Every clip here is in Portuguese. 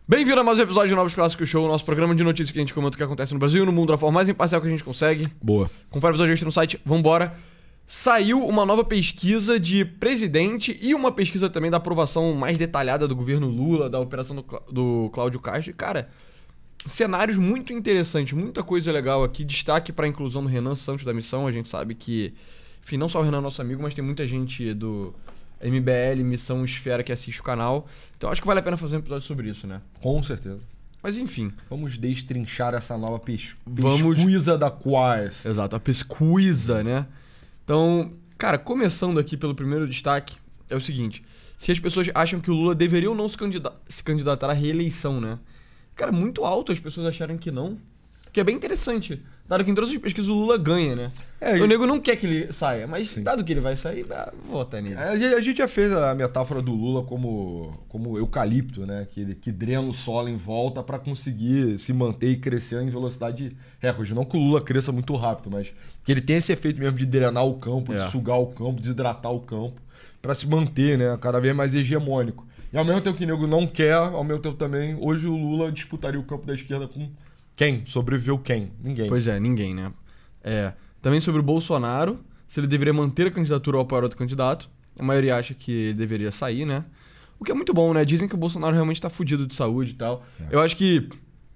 Bem-vindo a mais um episódio de Novos Clássicos Show, nosso programa de notícias que a gente comenta o que acontece no Brasil e no mundo da forma mais imparcial que a gente consegue. Boa. Confere o episódio extra no site, vambora. Saiu uma nova pesquisa de presidente e uma pesquisa também da aprovação mais detalhada do governo Lula, da operação do Cláudio Castro. Cara, cenários muito interessantes, muita coisa legal aqui. Destaque para a inclusão do Renan Santos da Missão. A gente sabe que, enfim, não só o Renan é nosso amigo, mas tem muita gente do MBL, Missão Esfera, que assiste o canal. Então acho que vale a pena fazer um episódio sobre isso, né? Com certeza. Mas enfim. Vamos destrinchar essa nova pesquisa da Quais. Exato, a pesquisa, né? Então, cara, começando aqui pelo primeiro destaque, é o seguinte. Se as pessoas acham que o Lula deveria ou não se candidatar à reeleição, né? Cara, muito alto as pessoas acharem que não. Que é bem interessante. Dado que em todas as pesquisas o Lula ganha, né? O nego não quer que ele saia, mas sim, dado que ele vai sair, vota nele. A gente já fez a metáfora do Lula como eucalipto, né? Que drena o solo em volta para conseguir se manter e crescer em velocidade recorde. Não que o Lula cresça muito rápido, mas que ele tem esse efeito mesmo de drenar o campo, de sugar o campo, desidratar o campo, para se manter, né? Cada vez mais hegemônico. E ao mesmo tempo que o nego não quer, ao mesmo tempo também, hoje o Lula disputaria o campo da esquerda com quem? Sobreviveu quem? Ninguém. Pois é, ninguém, né? Também sobre o Bolsonaro, se ele deveria manter a candidatura ou apoiar outro candidato. A maioria acha que ele deveria sair, né? O que é muito bom, né? Dizem que o Bolsonaro realmente tá fudido de saúde e tal. Eu acho que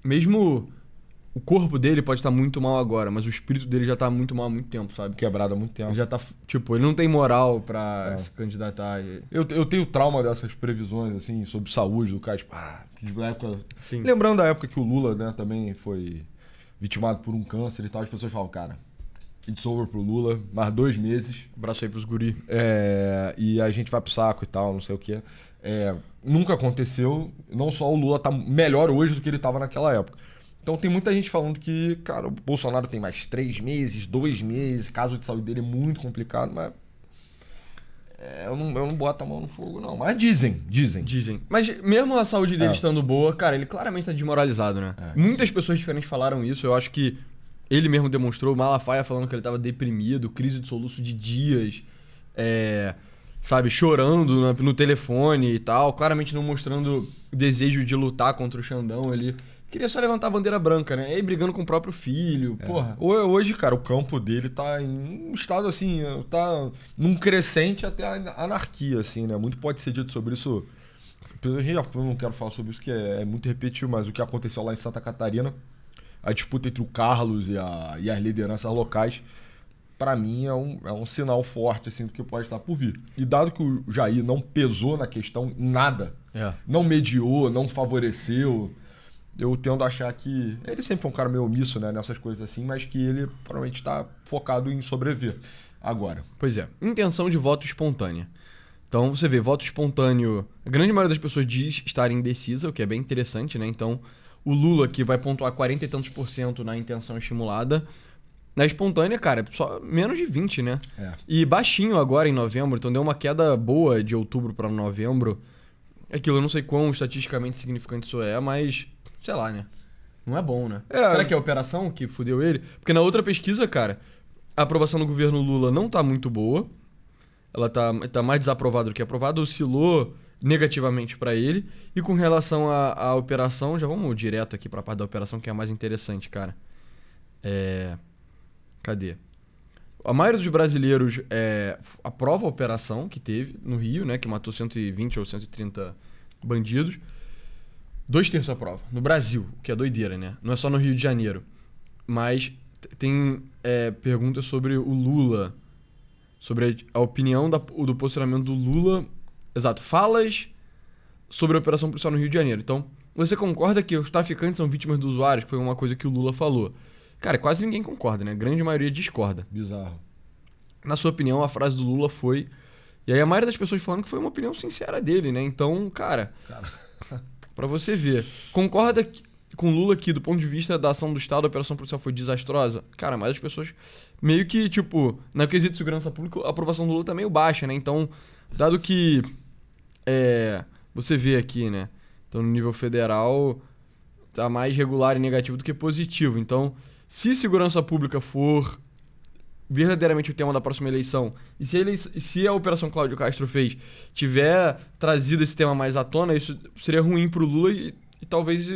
mesmo o corpo dele pode estar muito mal agora, mas o espírito dele já tá muito mal há muito tempo, sabe? Quebrado há muito tempo. Ele já tá, tipo, ele não tem moral pra se candidatar. Eu tenho trauma dessas previsões, assim, sobre saúde do cara, tipo, na época... Sim. Lembrando da época que o Lula, né, também foi vitimado por um câncer e tal, as pessoas falam, cara, it's over pro Lula, mais 2 meses. Abraço aí pros guri. E a gente vai pro saco e tal, não sei o quê. Nunca aconteceu, não só o Lula tá melhor hoje do que ele tava naquela época. Então tem muita gente falando que, cara, o Bolsonaro tem mais 3 meses, 2 meses, caso de saúde dele é muito complicado, mas eu não boto a mão no fogo, não. Mas dizem. Mas mesmo a saúde dele estando boa, cara, ele claramente tá desmoralizado, né? Muitas pessoas diferentes falaram isso, eu acho que ele mesmo demonstrou, Malafaia falando que ele tava deprimido, crise de soluço de dias, sabe, chorando no telefone e tal, claramente não mostrando desejo de lutar contra o Xandão, ele queria só levantar a bandeira branca, né? E aí brigando com o próprio filho, porra. Hoje, cara, o campo dele tá em um estado, assim, tá num crescente até a anarquia, assim, né? Muito pode ser dito sobre isso. A gente já não quero falar sobre isso, que é muito repetitivo, mas o que aconteceu lá em Santa Catarina, a disputa entre o Carlos e as lideranças locais, pra mim é um sinal forte, assim, do que pode estar por vir. E dado que o Jair não pesou na questão nada, não mediou, não favoreceu... Eu tendo a achar que... Ele sempre foi um cara meio omisso, né, nessas coisas assim, mas que ele provavelmente está focado em sobreviver agora. Pois é. Intenção de voto espontânea. Então, você vê, voto espontâneo... A grande maioria das pessoas diz estar indecisa, o que é bem interessante, né? Então, o Lula, que vai pontuar 40 e tantos % na intenção estimulada, na espontânea, cara, só menos de 20, né? E baixinho agora em novembro, então deu uma queda boa de outubro para novembro. Aquilo, eu não sei quão estatisticamente significante isso é, mas... Sei lá, né? Não é bom, né? Será que é a operação que fudeu ele? Porque na outra pesquisa, cara, a aprovação do governo Lula não tá muito boa. Ela tá mais desaprovada do que aprovada. Oscilou negativamente pra ele. E com relação à operação, já vamos direto aqui pra parte da operação, que é a mais interessante, cara. Cadê? A maioria dos brasileiros aprova a operação que teve no Rio, né? Que matou 120 ou 130 bandidos. 2/3 aprova. No Brasil, o que é doideira, né? Não é só no Rio de Janeiro. Mas tem perguntas sobre o Lula. Sobre a opinião do posicionamento do Lula. Exato. Falas sobre a operação policial no Rio de Janeiro. Então, você concorda que os traficantes são vítimas dos usuários? Que foi uma coisa que o Lula falou. Cara, quase ninguém concorda, né? A grande maioria discorda. Bizarro. Na sua opinião, a frase do Lula foi... E aí a maioria das pessoas falando que foi uma opinião sincera dele, né? Então, cara... Pra você ver. Concorda com o Lula que, do ponto de vista da ação do Estado, a operação policial foi desastrosa? Cara, mas as pessoas meio que, tipo, na quesito de segurança pública, a aprovação do Lula tá meio baixa, né? Então, dado que você vê aqui, né? Então, no nível federal, tá mais regular e negativo do que positivo. Então, se segurança pública for verdadeiramente o tema da próxima eleição, e se a Operação Cláudio Castro tiver trazido esse tema mais à tona, isso seria ruim pro Lula e talvez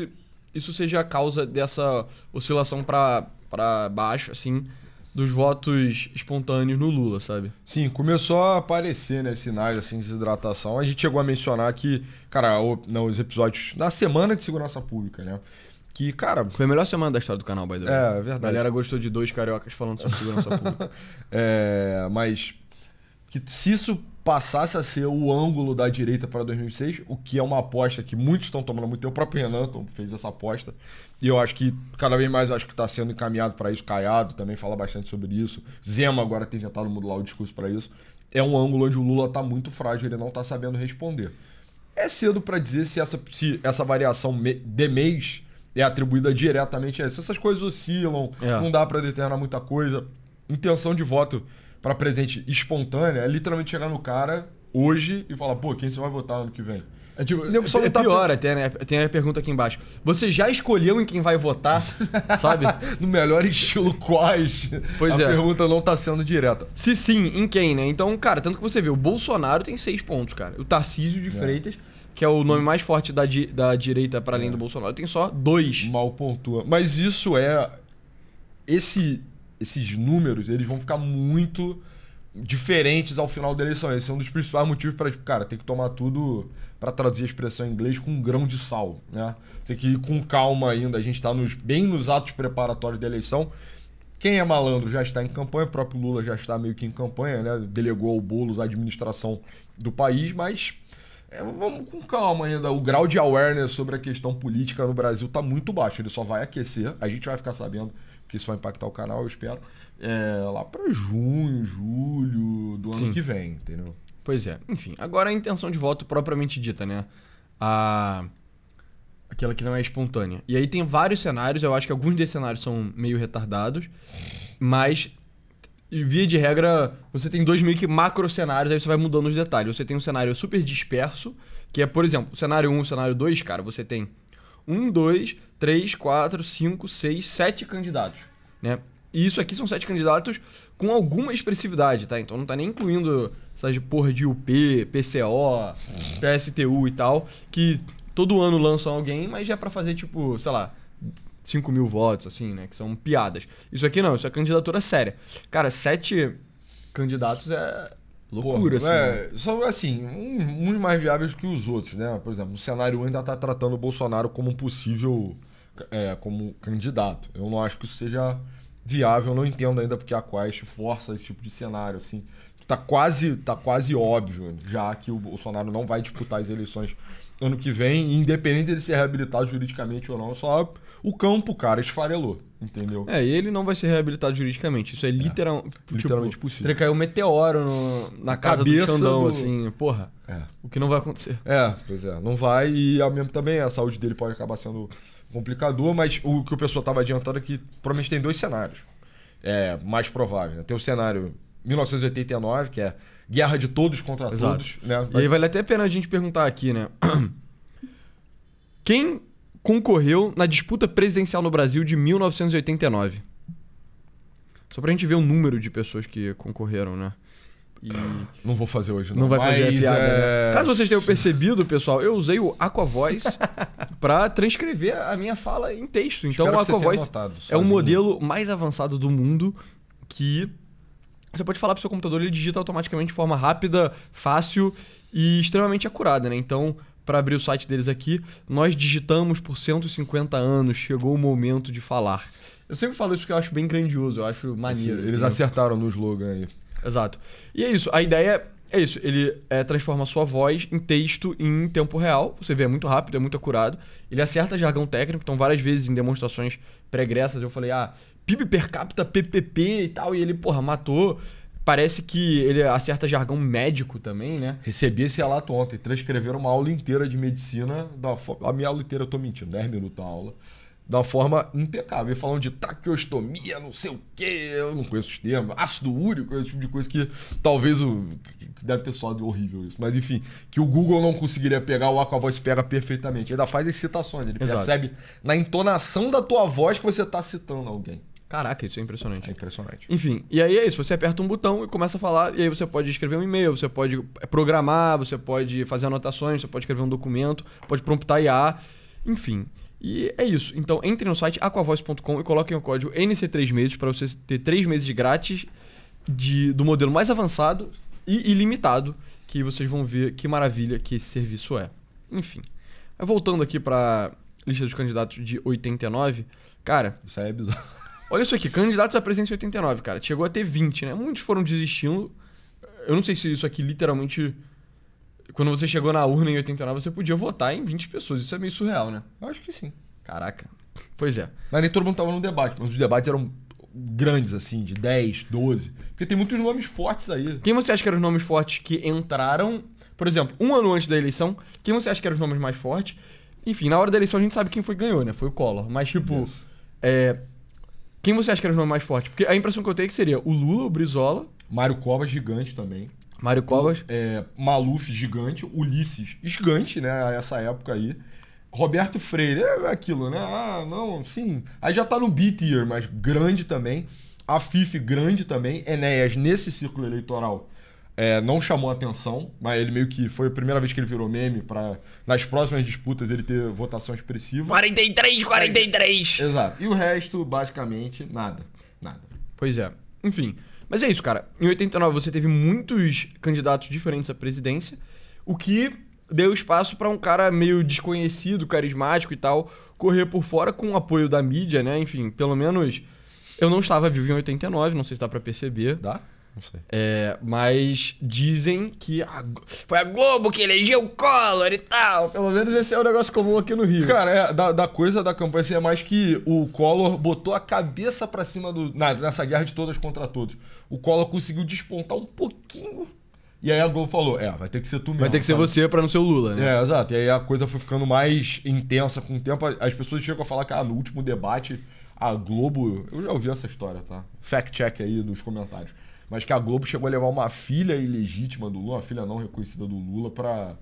isso seja a causa dessa oscilação para baixo, assim, dos votos espontâneos no Lula, sabe? Sim, começou a aparecer, né, sinais assim, de desidratação. A gente chegou a mencionar que, cara, os episódios na semana de segurança pública, né? Que, cara. Foi a melhor semana da história do canal, by the way. É verdade. A galera gostou de 2 cariocas falando sobre segurança pública. Mas que se isso passasse a ser o ângulo da direita para 2006, o que é uma aposta que muitos estão tomando muito tempo, o próprio Renan fez essa aposta, e eu acho que cada vez mais acho que está sendo encaminhado para isso. Caiado também fala bastante sobre isso, Zema agora tem tentado mudar o discurso para isso. É um ângulo onde o Lula está muito frágil, ele não está sabendo responder. É cedo para dizer se essa variação de mês é atribuída diretamente a isso. Essas coisas oscilam, não dá para determinar muita coisa. Intenção de voto para presidente espontânea é literalmente chegar no cara hoje e falar, pô, quem você vai votar ano que vem? É pior até, né? Tem a pergunta aqui embaixo. Você já escolheu em quem vai votar, sabe? No melhor estilo, quais? Pois a pergunta não tá sendo direta. Se sim, em quem, né? Então, cara, tanto que você vê, o Bolsonaro tem 6 pontos, cara. O Tarcísio de Freitas, que é o nome mais forte da direita para além do Bolsonaro, tem só 2. Mal pontua. Mas isso esses números, eles vão ficar muito diferentes ao final da eleição. Esse é um dos principais motivos para, cara, tem que tomar tudo, para traduzir a expressão em inglês, com um grão de sal, né? Tem que ir com calma ainda. A gente está bem nos atos preparatórios da eleição. Quem é malandro já está em campanha, o próprio Lula já está meio que em campanha, né? Delegou ao Boulos a administração do país, mas vamos com calma ainda. O grau de awareness sobre a questão política no Brasil está muito baixo. Ele só vai aquecer. A gente vai ficar sabendo que isso vai impactar o canal, eu espero, lá para junho, julho do ano que vem, entendeu? Pois é. Enfim, agora a intenção de voto propriamente dita, né? Aquela que não é espontânea. E aí tem vários cenários, eu acho que alguns desses cenários são meio retardados, mas, via de regra, você tem 2 meio que macro cenários, aí você vai mudando os detalhes. Você tem um cenário super disperso, que é, por exemplo, o cenário 1 e o cenário 2, cara, você tem 1, 2, 3, 4, 5, 6, 7 candidatos, né? E isso aqui são 7 candidatos com alguma expressividade, tá? Então não tá nem incluindo essas porra de UP, PCO, PSTU e tal, que todo ano lançam alguém, mas já é pra fazer, tipo, sei lá, 5 mil votos, assim, né? Que são piadas. Isso aqui não, isso é candidatura séria. Cara, 7 candidatos é loucura, assim. São, assim, uns mais viáveis que os outros, né? Por exemplo, o cenário 1 ainda tá tratando o Bolsonaro como um possível como candidato. Eu não acho que isso seja viável, eu não entendo ainda porque a Quest força esse tipo de cenário, assim. Tá quase óbvio, já que o Bolsonaro não vai disputar as eleições ano que vem, independente de ser reabilitado juridicamente ou não, só o campo, cara, esfarelou, entendeu? E ele não vai ser reabilitado juridicamente, isso é literalmente possível. Teria cair um meteoro na casa do Xandão, assim, porra, o que não vai acontecer. Pois é, não vai, e ao mesmo também a saúde dele pode acabar sendo complicador, mas o que o pessoal tava adiantando é que provavelmente tem 2 cenários mais prováveis, né? Tem o cenário 1989, que é guerra de todos contra todos, né? E aí vale até a pena a gente perguntar aqui, né? Quem concorreu na disputa presidencial no Brasil de 1989? Só pra gente ver o número de pessoas que concorreram, né? E não vou fazer hoje, não. Não vai fazer a piada, né? Caso vocês tenham percebido, pessoal, eu usei o AquaVoice pra transcrever a minha fala em texto. Então o AquaVoice é o modelo mais avançado do mundo que você pode falar pro seu computador, ele digita automaticamente de forma rápida, fácil e extremamente acurada, né? Então, para abrir o site deles aqui, nós digitamos por 150 anos, chegou o momento de falar. Eu sempre falo isso porque eu acho bem grandioso, eu acho maneiro. Eles acertaram no slogan aí. Exato. E é isso, a ideia é isso, ele transforma a sua voz em texto em tempo real, você vê, é muito rápido, é muito acurado, ele acerta jargão técnico, então várias vezes em demonstrações pregressas eu falei, PIB per capita, PPP e tal, e ele, matou. Parece que ele acerta jargão médico também, né? Recebi esse relato ontem, transcreveram uma aula inteira de medicina, a minha aula inteira eu tô mentindo, 10 minutos a aula, da forma impecável, falando de traqueostomia, não sei o quê, eu não conheço os termos, ácido úrico, esse tipo de coisa que talvez deve ter soado horrível isso, mas enfim, que o Google não conseguiria pegar, o AquaVoice pega perfeitamente, ainda faz as citações, ele percebe na entonação da tua voz que você tá citando alguém. Caraca, isso é impressionante. É impressionante. Enfim, e aí é isso, você aperta um botão e começa a falar, e aí você pode escrever um e-mail, você pode programar, você pode fazer anotações, você pode escrever um documento, pode promptar IA. Enfim, e é isso. Então, entre no site aquavoice.com e coloquem o código NC3meses para você ter 3 meses grátis do modelo mais avançado e ilimitado, que vocês vão ver que maravilha que esse serviço é. Enfim, voltando aqui para lista dos candidatos de 89, cara... Isso aí é bizarro. Olha isso aqui, candidatos à presidência em 89, cara. Chegou a ter 20, né? Muitos foram desistindo. Eu não sei se isso aqui literalmente... Quando você chegou na urna em 89, você podia votar em 20 pessoas. Isso é meio surreal, né? Eu acho que sim. Caraca. Pois é. Mas nem todo mundo tava no debate, mas os debates eram grandes, assim, de 10, 12. Porque tem muitos nomes fortes aí. Quem você acha que eram os nomes fortes que entraram? Por exemplo, um ano antes da eleição, quem você acha que eram os nomes mais fortes? Enfim, na hora da eleição a gente sabe quem foi que ganhou, né? Foi o Collor. Mas, tipo... Isso. Quem você acha que eram os nomes mais fortes? Porque a impressão que eu tenho é que seria o Lula, o Brizola... Mário Covas, gigante também. Mário Covas. Maluf, gigante. Ulisses, gigante, né? A essa época aí. Roberto Freire, é aquilo, né? Ah, não, sim. Aí já tá no B-tier, mas grande também. A Fife, grande também. Enéas, nesse círculo eleitoral, não chamou atenção, mas ele meio que foi a primeira vez que ele virou meme pra, nas próximas disputas, ele ter votação expressiva. 43! Exato. E o resto, basicamente, nada. Pois é. Enfim. Mas é isso, cara. Em 89 você teve muitos candidatos diferentes à presidência, o que deu espaço pra um cara meio desconhecido, carismático e tal, correr por fora com o apoio da mídia, né? Enfim, pelo menos eu não estava vivo em 89, não sei se dá pra perceber. Dá? Não sei. Mas dizem que foi a Globo que elegeu o Collor e tal. Pelo menos esse é um negócio comum aqui no Rio. Cara, da coisa da campanha assim, é mais que o Collor botou a cabeça pra cima nessa guerra de todas contra todos. O Collor conseguiu despontar um pouquinho. E aí a Globo falou, vai ter que ser tu mesmo. Vai ter que ser você pra não ser o Lula, né? Exato. E aí a coisa foi ficando mais intensa com o tempo. As pessoas chegam a falar que no último debate, a Globo... Eu já ouvi essa história, tá? Fact check aí nos comentários. Mas que a Globo chegou a levar uma filha ilegítima do Lula, uma filha não reconhecida do Lula, pra...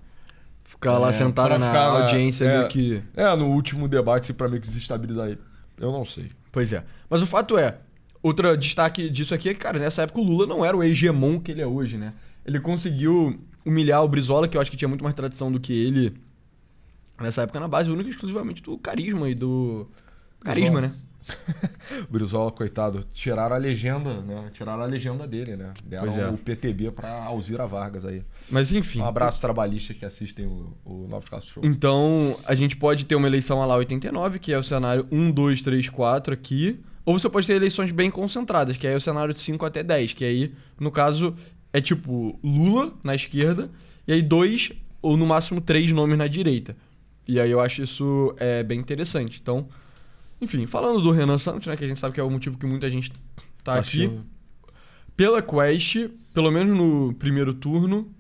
Ficar lá sentada na audiência meio que... no último debate, assim, pra meio que desestabilizar ele. Eu não sei. Pois é. Mas o fato é, outro destaque disso aqui é que, cara, nessa época o Lula não era o hegemon que ele é hoje, né? Ele conseguiu humilhar o Brizola, que eu acho que tinha muito mais tradição do que ele nessa época, na base única e exclusivamente do carisma e do... Carisma, né? Brizola, coitado, tiraram a legenda, né? Tiraram a legenda dele, né? Deram o PTB pra Alzira Vargas aí. Mas enfim. Um abraço trabalhistas que assistem o Novos Casos Show. Então, a gente pode ter uma eleição lá 89, que é o cenário 1, 2, 3, 4 aqui. Ou você pode ter eleições bem concentradas, que aí é o cenário de 5 até 10, que aí, no caso, é tipo Lula na esquerda, e aí 2 ou no máximo 3 nomes na direita. E aí eu acho isso bem interessante. Então... Enfim, falando do Renan Santos, né, que a gente sabe que é o motivo que muita gente tá aqui. Pela Quest, pelo menos no primeiro turno,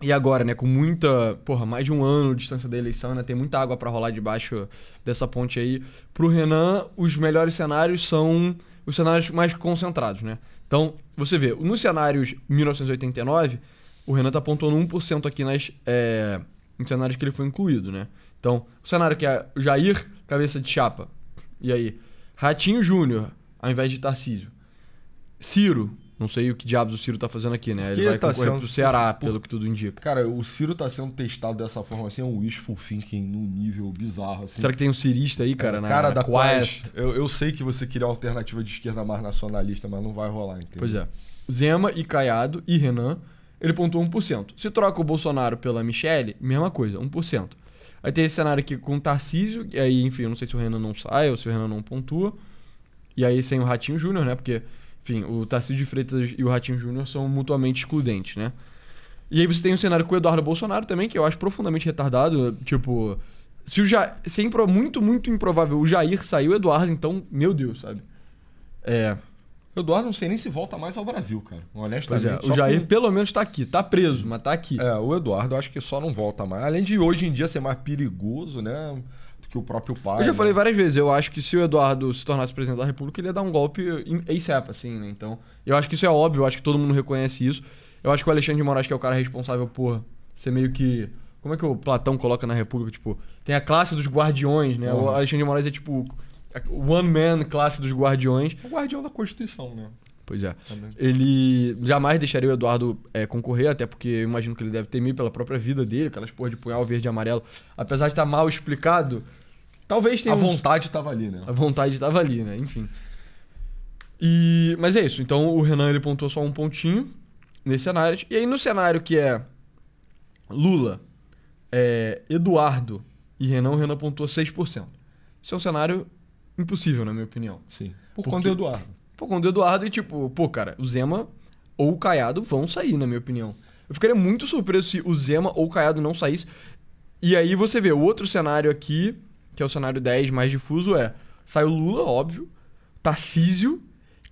e agora, né, com muita, mais de um ano de distância da eleição, né, tem muita água pra rolar debaixo dessa ponte aí. Pro Renan, os melhores cenários são os cenários mais concentrados, né? Então, você vê, nos cenários 1989, o Renan tá pontuando 1% aqui nos cenários que ele foi incluído, né? Então, o cenário que é o Jair, cabeça de chapa. E aí? Ratinho Júnior, ao invés de Tarcísio. Ciro, não sei o que diabos o Ciro tá fazendo aqui, né? Ele vai concorrer pro Ceará, pelo que tudo indica. Cara, o Ciro tá sendo testado dessa forma assim, é um wishful thinking num nível bizarro, assim. Será que tem um cirista aí, cara, na cara da Quest? Eu sei que você queria uma alternativa de esquerda mais nacionalista, mas não vai rolar, entendeu? Pois é. Zema e Caiado e Renan, ele pontuou 1%. Se troca o Bolsonaro pela Michelle, mesma coisa, 1%. Aí tem esse cenário aqui com o Tarcísio, e aí, enfim, eu não sei se o Renan não sai ou se o Renan não pontua. E aí sem o Ratinho Júnior, né? Porque, enfim, o Tarcísio de Freitas e o Ratinho Júnior são mutuamente excludentes, né? E aí você tem um cenário com o Eduardo Bolsonaro também, que eu acho profundamente retardado. Tipo, se é muito, muito improvável o Jair sair, o Eduardo, então, meu Deus, sabe? O Eduardo não sei nem se volta mais ao Brasil, cara. Honestamente. Pois o Jair pelo menos tá aqui. Tá preso, mas tá aqui. O Eduardo eu acho que só não volta mais. Além de hoje em dia ser mais perigoso, né? Do que o próprio pai. Eu já falei várias vezes. Eu acho que se o Eduardo se tornasse presidente da República, ele ia dar um golpe ASAP, assim, né? Então, eu acho que isso é óbvio. Eu acho que todo mundo reconhece isso. Eu acho que o Alexandre de Moraes, que é o cara responsável por ser meio que... Como é que o Platão coloca na República? Tipo, tem a classe dos guardiões, né? O Alexandre de Moraes é tipo... One man classe dos guardiões. O guardião da Constituição, né? Pois é. Também. Ele jamais deixaria o Eduardo concorrer, até porque eu imagino que ele deve temer pela própria vida dele, aquelas porra de punhal verde e amarelo. Apesar de estar mal explicado, talvez tenha... A vontade tava ali, né? A vontade estava ali, né? Enfim. Mas é isso. Então o Renan ele pontuou só um pontinho nesse cenário. E aí no cenário que é Lula, Eduardo e Renan, o Renan pontuou 6%. Isso é um cenário impossível, na minha opinião. Sim. Por conta do Eduardo. Por conta do Eduardo e tipo, pô, cara, o Zema ou o Caiado vão sair, na minha opinião. Eu ficaria muito surpreso se o Zema ou o Caiado não saísse. E aí você vê, o outro cenário aqui, que é o cenário 10 mais difuso, sai o Lula, óbvio, Tarcísio,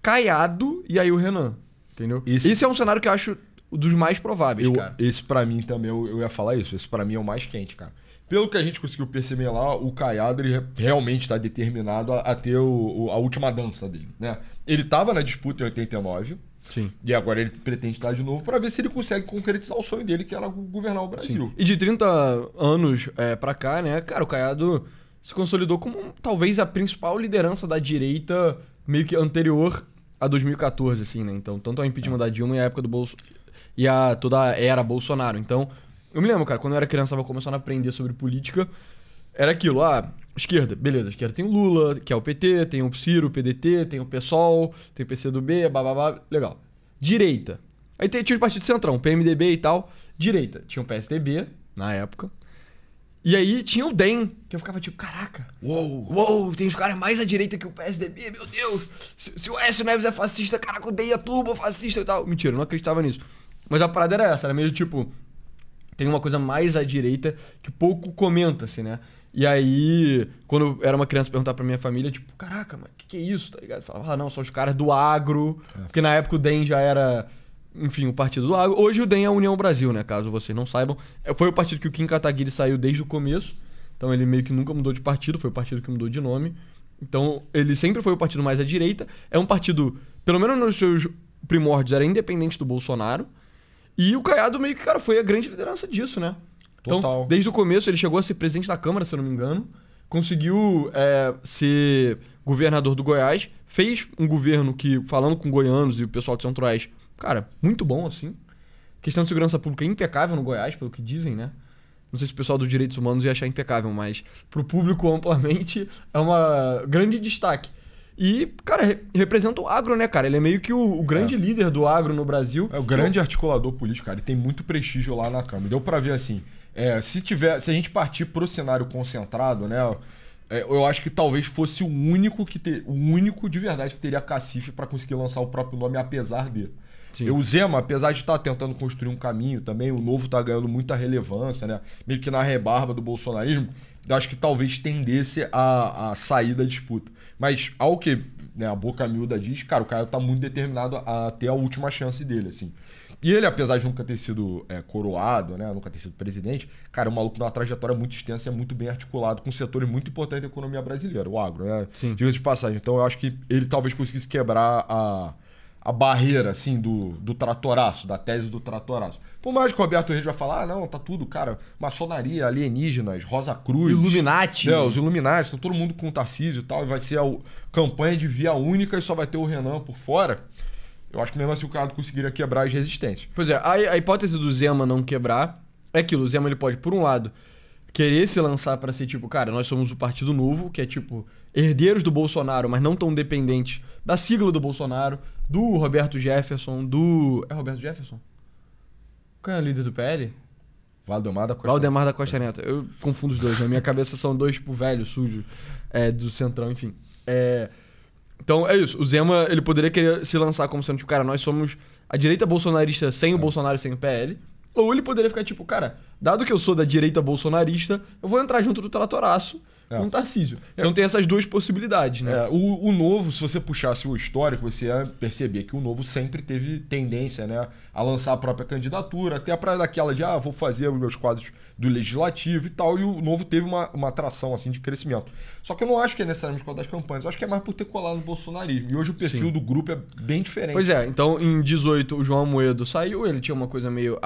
Caiado e aí o Renan, entendeu? Esse é um cenário que eu acho dos mais prováveis, cara. Esse pra mim também, eu ia falar isso, esse pra mim é o mais quente, cara. Pelo que a gente conseguiu perceber lá, o Caiado ele realmente está determinado a ter a última dança dele, né? Ele tava na disputa em 89. Sim. E agora ele pretende estar de novo para ver se ele consegue concretizar o sonho dele, que era governar o Brasil. Sim. E de 30 anos pra cá, né, cara, o Caiado se consolidou como talvez a principal liderança da direita meio que anterior a 2014, assim, né? Então, tanto ao impeachment da Dilma e a época do e toda a era Bolsonaro. Então, eu me lembro, cara, quando eu era criança, tava começando a aprender sobre política, era aquilo, esquerda, beleza, a esquerda tem o Lula, que é o PT, tem o Ciro, o PDT, tem o PSOL, tem o PCdoB, bababá, legal. Direita. Aí tinha o Partido Centrão, PMDB e tal. Direita, tinha o PSDB, na época. E aí tinha o DEM, que eu ficava tipo, caraca, uou, tem os caras mais à direita que o PSDB, meu Deus. Se o Aécio Neves é fascista, caraca, o DEM é turbo fascista e tal. Mentira, eu não acreditava nisso. Mas a parada era essa, era meio tipo, tem uma coisa mais à direita que pouco comenta-se, né? E aí, quando eu era uma criança perguntar pra minha família, tipo, caraca, mas que é isso, tá ligado? Eu falava, não, são os caras do agro, porque na época o DEM já era, enfim, o partido do agro. Hoje o DEM é a União Brasil, né, caso vocês não saibam. Foi o partido que o Kim Kataguiri saiu desde o começo, então ele meio que nunca mudou de partido, foi o partido que mudou de nome. Então, ele sempre foi o partido mais à direita. É um partido, pelo menos nos seus primórdios, era independente do Bolsonaro. E o Caiado meio que, cara, foi a grande liderança disso, né? Então, Total. desde o começo, ele chegou a ser presidente da Câmara, se eu não me engano. Conseguiu ser governador do Goiás. Fez um governo que, falando com goianos e o pessoal de Centro-Oeste, cara, muito bom, assim. Questão de segurança pública impecável no Goiás, pelo que dizem, né? Não sei se o pessoal dos direitos humanos ia achar impecável, mas pro público amplamente é uma grande destaque. E, cara, representa o agro, né, cara? Ele é meio que o grande líder do agro no Brasil. É o grande articulador político, cara. Ele tem muito prestígio lá na Câmara. Deu pra ver assim. Se a gente partir pro cenário concentrado, né? Eu acho que talvez fosse o único de verdade que teria cacife pra conseguir lançar o próprio nome, apesar dele. O Zema, apesar de estar tentando construir um caminho também, o Novo tá ganhando muita relevância, né? Meio que na rebarba do bolsonarismo, eu acho que talvez tendesse a sair da disputa. Mas ao que, né, a boca miúda diz, cara, o cara tá muito determinado a ter a última chance dele, assim. E ele, apesar de nunca ter sido coroado, né, nunca ter sido presidente, cara, é um maluco de uma trajetória muito extensa e é muito bem articulado com setores muito importantes da economia brasileira, o agro, né? Diga-se de passagem. Então eu acho que ele talvez conseguisse quebrar a barreira, assim, do tratoraço, da tese do tratoraço. Por mais que o Roberto Reis vai falar, não, tá tudo, cara, maçonaria, alienígenas, Rosa Cruz... Illuminati. Os Illuminati, tá todo mundo com o Tarcísio e tal, e vai ser a campanha de via única e só vai ter o Renan por fora. Eu acho que mesmo assim o cara conseguiria quebrar as resistências. Pois é, a hipótese do Zema não quebrar é aquilo, o Zema ele pode, por um lado, querer se lançar pra ser tipo, cara, nós somos o Partido Novo, que é tipo, herdeiros do Bolsonaro, mas não tão dependentes da sigla do Bolsonaro, do Roberto Jefferson, É Roberto Jefferson? Qual é o líder do PL? Valdemar da Costa Valdemar da Costa Neto. Eu confundo os dois, na minha cabeça são dois, tipo, velhos, sujos, do Centrão, enfim. Então, é isso. O Zema, ele poderia querer se lançar como sendo, tipo, cara, nós somos a direita bolsonarista sem o Bolsonaro e sem o PL. Ou ele poderia ficar, tipo, cara, dado que eu sou da direita bolsonarista, eu vou entrar junto do tratoraço com o Tarcísio. Então tem essas duas possibilidades, né? O Novo, se você puxasse o histórico, você ia perceber que o Novo sempre teve tendência, né, a lançar a própria candidatura, até pra daquela de, vou fazer os meus quadros do Legislativo e tal, e o Novo teve uma atração, assim, de crescimento. Só que eu não acho que é necessariamente por causa das campanhas, eu acho que é mais por ter colado no bolsonarismo. E hoje o perfil do grupo é bem diferente. Pois é, então em 18 o João Amoedo saiu, ele tinha uma coisa meio,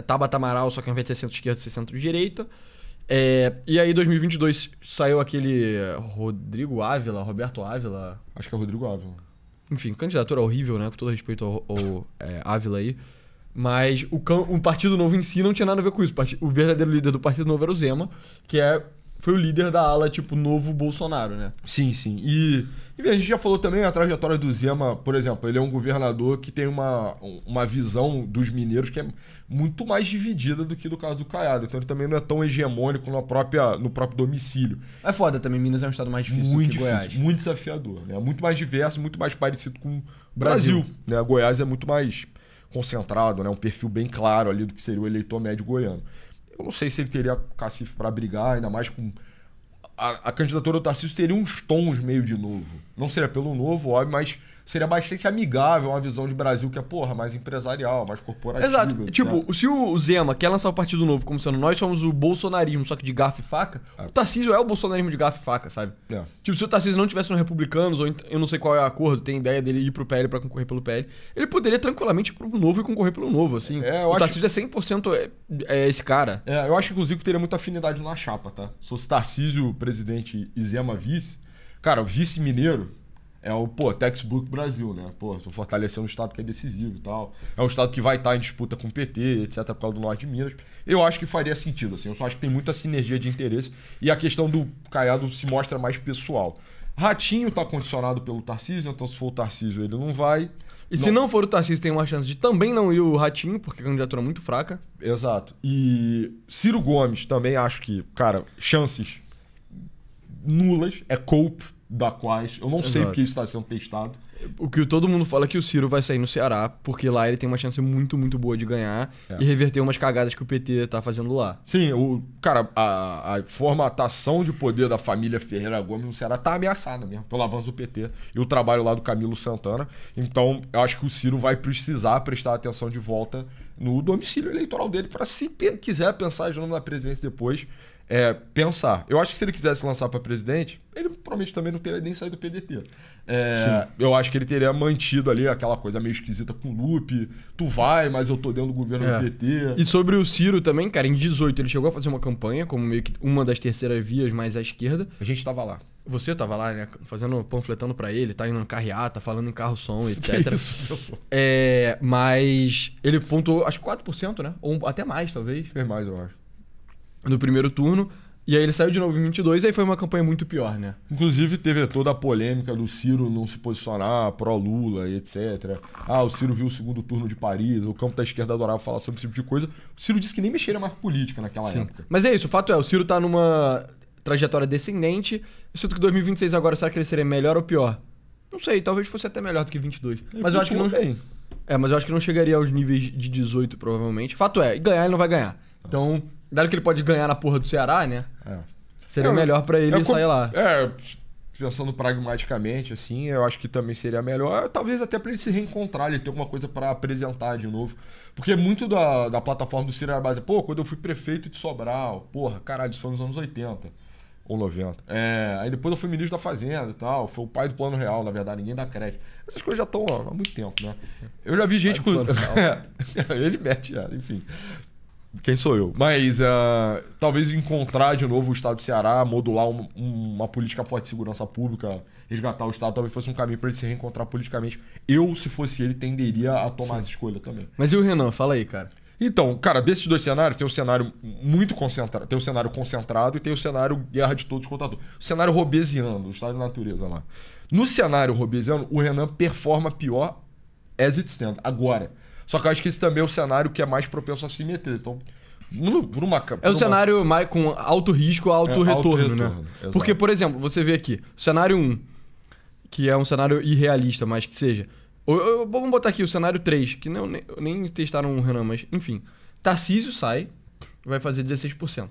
Tabata Amaral, só que ao invés de ser centro-esquerda, ser centro-direita. E aí, em 2022, saiu aquele Roberto Ávila. Acho que é Rodrigo Ávila. Enfim, candidatura horrível, né? Com todo respeito ao Ávila aí. Mas o Partido Novo em si não tinha nada a ver com isso. O verdadeiro líder do Partido Novo era o Zema, que foi o líder da ala, tipo, novo Bolsonaro, né? Sim, sim. E a gente já falou também a trajetória do Zema, por exemplo, ele é um governador que tem uma visão dos mineiros que é muito mais dividida do que do caso do Caiado. Então ele também não é tão hegemônico no próprio domicílio. É foda também, Minas é um estado mais difícil do que Goiás. Muito desafiador, né? Muito mais diverso, muito mais parecido com o Brasil, né? Goiás é muito mais concentrado, né? Um perfil bem claro ali do que seria o eleitor médio goiano. Eu não sei se ele teria cacife para brigar, ainda mais com... A candidatura do Tarcísio teria uns tons meio de novo. Não seria pelo novo, óbvio, mas seria bastante amigável, uma visão de Brasil que é, mais empresarial, mais corporativa. Exato. Etc. Tipo, se o Zema quer lançar o Partido Novo como sendo nós somos o bolsonarismo, só que de garfo e faca, o Tarcísio é o bolsonarismo de garfo e faca, sabe? Tipo, se o Tarcísio não tivesse no Republicanos, ou eu não sei qual é o acordo, tem ideia dele ir pro PL pra concorrer pelo PL, ele poderia tranquilamente ir pro Novo e concorrer pelo Novo, assim. O Tarcísio é 100% esse cara. Eu acho, inclusive, que teria muita afinidade na chapa, tá? Se fosse Tarcísio presidente e Zema vice, cara, o vice mineiro é o, textbook Brasil, né? Tô fortalecendo um estado que é decisivo e tal. É um estado que vai estar em disputa com o PT, etc, por causa do norte de Minas. Eu acho que faria sentido, assim. Eu só acho que tem muita sinergia de interesse e a questão do Caiado se mostra mais pessoal. Ratinho tá condicionado pelo Tarcísio, então se for o Tarcísio ele não vai. E se não for o Tarcísio, tem uma chance de também não ir o Ratinho, porque a candidatura é muito fraca. Exato. E Ciro Gomes também acho que, cara, chances nulas, é cope da quais eu não sei porque isso está sendo testado. O que todo mundo fala é que o Ciro vai sair no Ceará, porque lá ele tem uma chance muito, muito boa de ganhar e reverter umas cagadas que o PT tá fazendo lá. Sim, a formatação de poder da família Ferreira Gomes no Ceará tá ameaçada mesmo, pelo avanço do PT e o trabalho lá do Camilo Santana. Então, eu acho que o Ciro vai precisar prestar atenção de volta no domicílio eleitoral dele para, se quiser pensar de novo na presidência depois, pensar. Eu acho que se ele quisesse lançar para presidente, ele provavelmente também não teria nem saído do PDT. Eu acho que ele teria mantido ali aquela coisa meio esquisita com o Lupe. Tu vai, mas eu tô dentro do governo do PT. E sobre o Ciro também, cara, em 2018 ele chegou a fazer uma campanha como meio que uma das terceiras vias mais à esquerda. A gente tava lá. Você tava lá, né? Panfletando pra ele, tá indo na carreata, falando em carro-som, etc. Isso, mas ele pontuou, acho que 4%, né? Ou até mais, talvez. Fez mais, eu acho. No primeiro turno. E aí ele saiu de novo em 22 e aí foi uma campanha muito pior, né? Inclusive teve toda a polêmica do Ciro não se posicionar pró-Lula e etc. O Ciro viu o segundo turno de Paris, o campo da esquerda adorava falar sobre esse tipo de coisa. O Ciro disse que nem mexeria mais com política naquela época. Mas é isso, o fato é, o Ciro tá numa trajetória descendente. Eu sinto que 2026 agora, será que ele seria melhor ou pior? Não sei, talvez fosse até melhor do que 22. Mas eu acho que não... mas eu acho que não chegaria aos níveis de 18, provavelmente. Fato é, ganhar ele não vai ganhar. Então... Dado que ele pode ganhar na porra do Ceará, né? Seria melhor pra ele sair lá. Pensando pragmaticamente, assim, eu acho que também seria melhor. Talvez até pra ele se reencontrar, ele ter alguma coisa pra apresentar de novo. Porque muito da plataforma do Ciro era a base. Quando eu fui prefeito de Sobral, caralho, isso foi nos anos 80 ou 90. Aí depois eu fui ministro da Fazenda e tal. Foi o pai do Plano Real, na verdade, ninguém dá crédito. Essas coisas já estão há muito tempo, né? Eu já vi gente... Ele mete, enfim... Quem sou eu? Mas talvez encontrar de novo o estado do Ceará, modular uma política forte de segurança pública, resgatar o estado, talvez fosse um caminho para ele se reencontrar politicamente. Eu, se fosse ele, tenderia a tomar essa escolha também. Mas e o Renan? Fala aí, cara. Então, cara, desses dois cenários, tem um cenário muito concentrado, tem o cenário concentrado e tem o cenário guerra de todos contra todos. O cenário robesiano, o estado da natureza lá. No cenário robesiano, o Renan performa pior as it stands, agora. Só que eu acho que esse também é o cenário que é mais propenso a simetria. Então, o cenário mais com alto risco, alto retorno, né? Exato. Porque, por exemplo, você vê aqui, o cenário 1, que é um cenário irrealista, mas que seja... Vamos botar aqui o cenário 3, que nem testaram o Renan, mas enfim. Tarcísio sai, vai fazer 16%.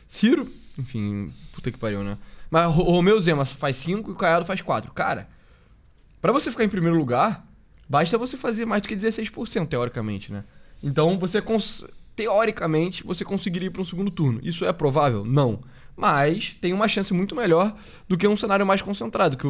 Ciro, enfim, puta que pariu, né? Mas o Romeu Zema faz 5% e o Caiado faz 4%. Cara, pra você ficar em primeiro lugar... Basta você fazer mais do que 16%, teoricamente, né? Então, teoricamente, você conseguiria ir para um segundo turno. Isso é provável? Não. Mas tem uma chance muito melhor do que um cenário mais concentrado, que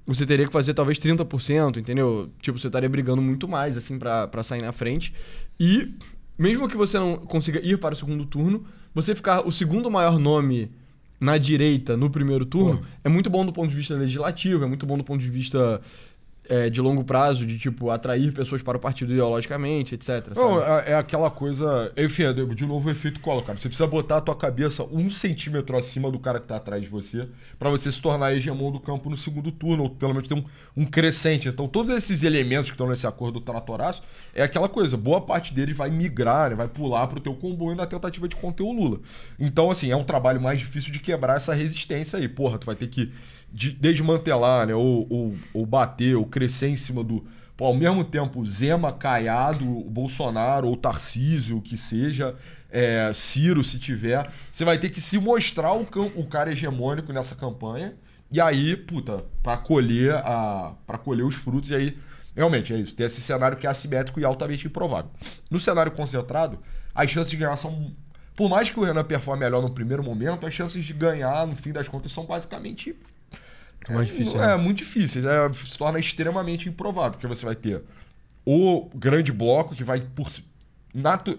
você teria que fazer talvez 30%, entendeu? Tipo, você estaria brigando muito mais, assim, para sair na frente. E, mesmo que você não consiga ir para o segundo turno, você ficar o segundo maior nome na direita no primeiro turno é muito bom do ponto de vista legislativo, é muito bom do ponto de vista de longo prazo, de tipo, atrair pessoas para o partido ideologicamente, etc. Não, sabe? é aquela coisa. Enfim, de novo o efeito cola, cara. Você precisa botar a tua cabeça 1 centímetro acima do cara que tá atrás de você pra você se tornar hegemon do campo no segundo turno, ou pelo menos ter um crescente. Então, todos esses elementos que estão nesse acordo do tratoraço é aquela coisa. Boa parte deles vai migrar, né, vai pular pro teu comboio na tentativa de conter o Lula. Então, assim, é um trabalho mais difícil de quebrar essa resistência aí. Porra, tu vai ter que desmantelar, né, ou bater, ou crescer em cima do... Pô, ao mesmo tempo, Zema, Caiado, Bolsonaro ou Tarcísio, o que seja, Ciro, se tiver, você vai ter que se mostrar o cara hegemônico nessa campanha, e aí, puta, pra colher os frutos, e aí, realmente, é isso. Tem esse cenário que é assimétrico e altamente improvável. No cenário concentrado, as chances de ganhar são... Por mais que o Renan performe melhor no primeiro momento, as chances de ganhar, no fim das contas, são basicamente... mais difícil, né? Muito difíceis. Se torna extremamente improvável, porque você vai ter o grande bloco que vai,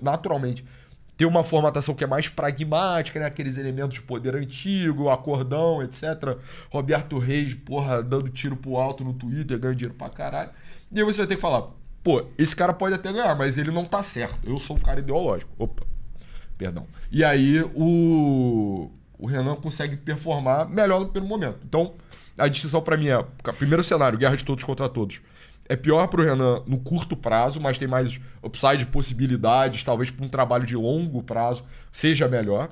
naturalmente, ter uma formatação que é mais pragmática, né? Aqueles elementos de poder antigo, acordão, etc. Roberto Reis, porra, dando tiro pro alto no Twitter, ganhando dinheiro pra caralho. E aí você vai ter que falar, pô, esse cara pode até ganhar, mas ele não tá certo. Eu sou um cara ideológico. Opa, perdão. E aí o Renan consegue performar melhor no primeiro momento. Então, a distinção pra mim é, primeiro cenário, guerra de todos contra todos. É pior pro Renan no curto prazo, mas tem mais upside, possibilidades, talvez para um trabalho de longo prazo seja melhor.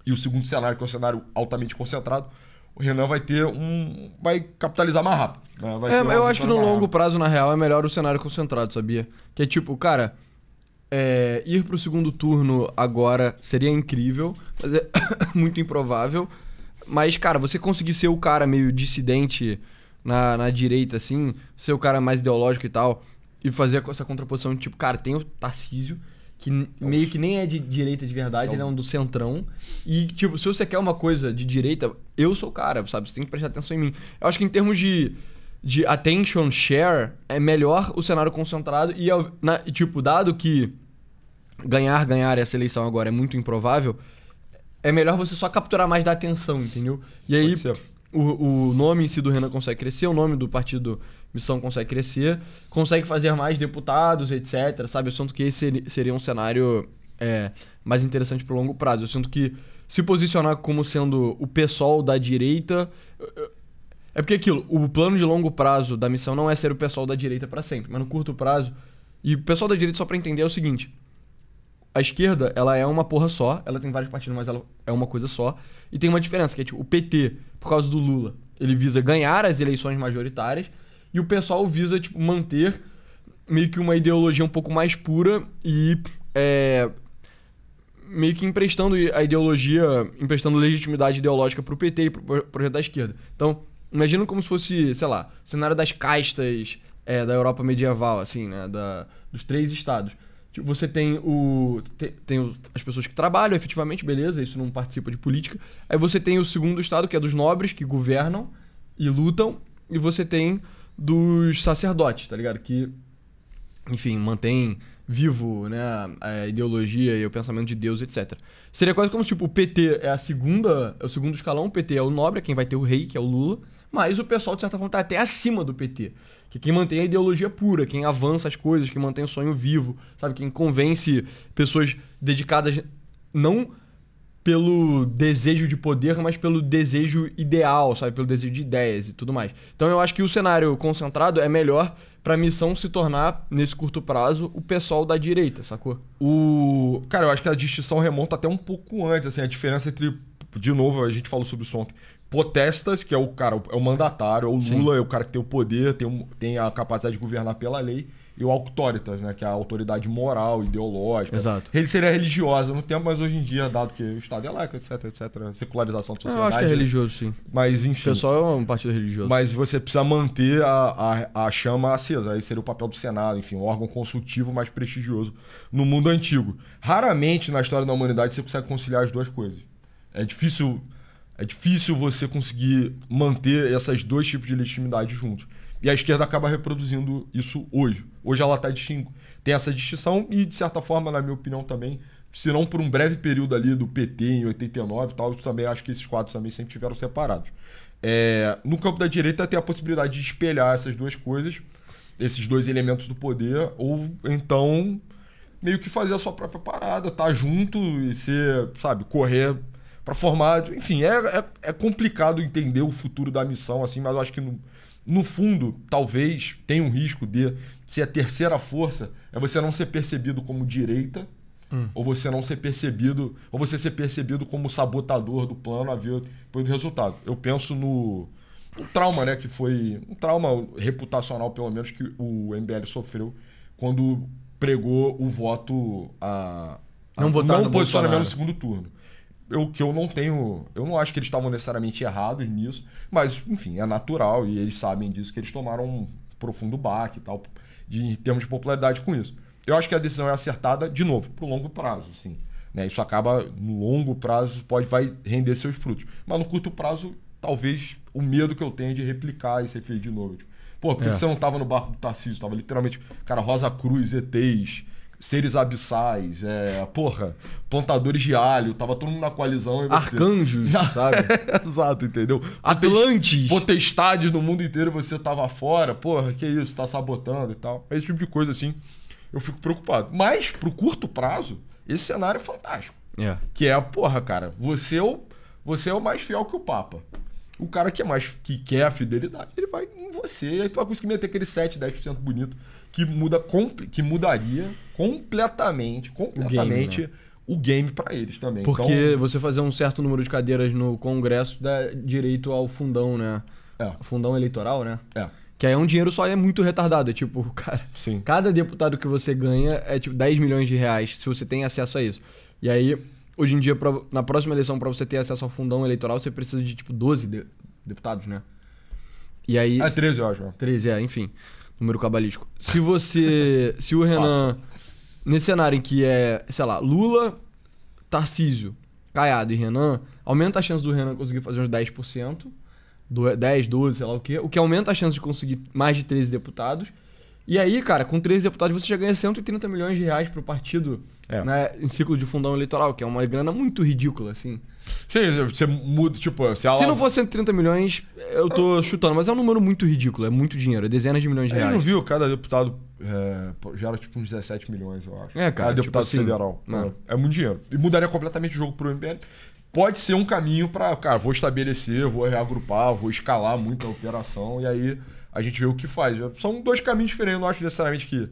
E o segundo cenário, que é um cenário altamente concentrado, o Renan vai capitalizar mais rápido. Né? Eu acho que no longo prazo, na real, é melhor o cenário concentrado, sabia? Que é tipo, cara, ir pro segundo turno agora seria incrível, mas é muito improvável. Mas, cara, você conseguir ser o cara meio dissidente na direita, assim, ser o cara mais ideológico e tal, e fazer essa contraposição, tipo, cara, tem o Tarcísio, que meio que nem é de direita de verdade, ele é um do centrão. E, tipo, se você quer uma coisa de direita, eu sou o cara, sabe? Você tem que prestar atenção em mim. Eu acho que em termos de attention share, é melhor o cenário concentrado e, tipo, dado que ganhar essa eleição agora é muito improvável, é melhor você só capturar mais da atenção, entendeu? E aí, o nome em si do Renan consegue crescer, o nome do partido Missão consegue crescer, consegue fazer mais deputados, etc, sabe? Eu sinto que esse seria um cenário mais interessante pro longo prazo. Eu sinto que se posicionar como sendo o PSOL da direita... É porque o plano de longo prazo da Missão não é ser o PSOL da direita pra sempre, mas no curto prazo... E o PSOL da direita, só pra entender, é o seguinte... A esquerda, ela é uma porra só, ela tem vários partidos, mas ela é uma coisa só. E tem uma diferença, que é tipo, o PT, por causa do Lula, ele visa ganhar as eleições majoritárias, e o pessoal visa, tipo, manter meio que uma ideologia um pouco mais pura e meio que emprestando legitimidade ideológica pro PT e pro projeto da esquerda. Então, imagina como se fosse, sei lá, o cenário das castas da Europa medieval, assim, né, dos 3 estados. Você tem as pessoas que trabalham efetivamente, beleza, isso não participa de política. Aí você tem o segundo estado, que é dos nobres, que governam e lutam. E você tem dos sacerdotes, tá ligado? Que, enfim, mantém vivo, né, a ideologia e o pensamento de Deus, etc. Seria quase como se, tipo, o PT é o segundo escalão, o PT é o nobre, quem vai ter o rei, que é o Lula. Mas o pessoal, de certa forma, tá até acima do PT. Que quem mantém a ideologia pura, quem avança as coisas, quem mantém o sonho vivo, sabe? Quem convence pessoas dedicadas não pelo desejo de poder, mas pelo desejo ideal, sabe? Pelo desejo de ideias e tudo mais. Então eu acho que o cenário concentrado é melhor pra missão se tornar, nesse curto prazo, o pessoal da direita, sacou? Cara, eu acho que a distinção remonta até um pouco antes, assim, a diferença entre... De novo, a gente falou sobre isso ontem. Potestas, que é o cara, é o mandatário, o Lula é o cara que tem o poder, tem a capacidade de governar pela lei, e o auctoritas, né, que é a autoridade moral, ideológica. Exato. Ele seria religiosa no tempo, mas hoje em dia, dado que o Estado é laico, etc, secularização da sociedade. Eu acho que é religioso, sim. Mas, enfim... O pessoal é um partido religioso. Mas você precisa manter a chama acesa. Aí seria o papel do Senado, enfim, um órgão consultivo mais prestigioso no mundo antigo. Raramente, na história da humanidade, você consegue conciliar as duas coisas. É difícil você conseguir manter esses dois tipos de legitimidade juntos. E a esquerda acaba reproduzindo isso hoje. Hoje ela tem essa distinção e, de certa forma, na minha opinião também, se não por um breve período ali do PT em 89 e tal, eu também acho que esses quadros também sempre tiveram separados. No campo da direita tem a possibilidade de espelhar essas duas coisas, esses dois elementos do poder, ou então meio que fazer a sua própria parada, tá junto e ser, sabe, correr pra formar... Enfim, é complicado entender o futuro da missão, assim, mas eu acho que no fundo, talvez tenha um risco de ser a terceira força, é você não ser percebido como direita, ou você não ser percebido, ou você ser percebido como sabotador do plano a ver depois do resultado. Eu penso no trauma, né, que foi um trauma reputacional, pelo menos, que o MBL sofreu quando pregou o voto não votar no posicionamento no Bolsonaro. segundo turno. Eu não acho que eles estavam necessariamente errados nisso, mas, enfim, é natural e eles sabem disso, que eles tomaram um profundo baque e tal, em termos de popularidade com isso. Eu acho que a decisão é acertada, de novo, pro longo prazo, assim, né? Isso acaba, no longo prazo, vai render seus frutos. Mas no curto prazo, talvez o medo que eu tenho é de replicar esse efeito de novo. Tipo, pô, por que você não tava no barco do Tarcísio? Tava literalmente, cara, Rosa Cruz, ETs, seres abissais, plantadores de alho, tava todo mundo na coalizão. E você... Arcanjos, sabe? Exato, entendeu? Atlantes. Potestades no mundo inteiro e você tava fora, porra, que isso, tá sabotando e tal. Esse tipo de coisa, assim, eu fico preocupado. Mas, pro curto prazo, esse cenário é fantástico. Que é, porra, cara, você é o mais fiel que o Papa. O cara que quer a fidelidade, ele vai em você, e aí tu vai conseguir meter aquele 7, 10% bonito que mudaria completamente o game pra eles também. Porque então, você fazer um certo número de cadeiras no Congresso dá direito ao fundão, né? Fundão eleitoral, né? Que aí é um dinheiro só, é muito retardado. É tipo, cara, sim. Cada deputado que você ganha é tipo 10 milhões de reais, se você tem acesso a isso. E aí, hoje em dia, na próxima eleição, pra você ter acesso ao fundão eleitoral, você precisa de tipo 12 deputados, né? E aí... 13, eu acho. 13, enfim. Número cabalístico. Se o Renan... Nesse cenário em que é, sei lá, Lula, Tarcísio, Caiado e Renan, aumenta a chance do Renan conseguir fazer uns 10%, 10, 12, sei lá o quê, o que aumenta a chance de conseguir mais de 13 deputados. E aí, cara, com 13 deputados você já ganha 130 milhões de reais pro partido, né, em ciclo de fundão eleitoral, que é uma grana muito ridícula, assim. Sim, você muda, tipo... Se não fosse 130 milhões, eu tô chutando, mas é um número muito ridículo, é muito dinheiro, é dezenas de milhões de reais. Eu não viu, cada deputado gera tipo uns 17 milhões, eu acho. Cara, cada deputado tipo assim, federal. É muito dinheiro. E mudaria completamente o jogo pro MBL. Pode ser um caminho pra, cara, vou estabelecer, vou reagrupar, vou escalar muito a operação e aí a gente vê o que faz. São dois caminhos diferentes, eu não acho necessariamente que...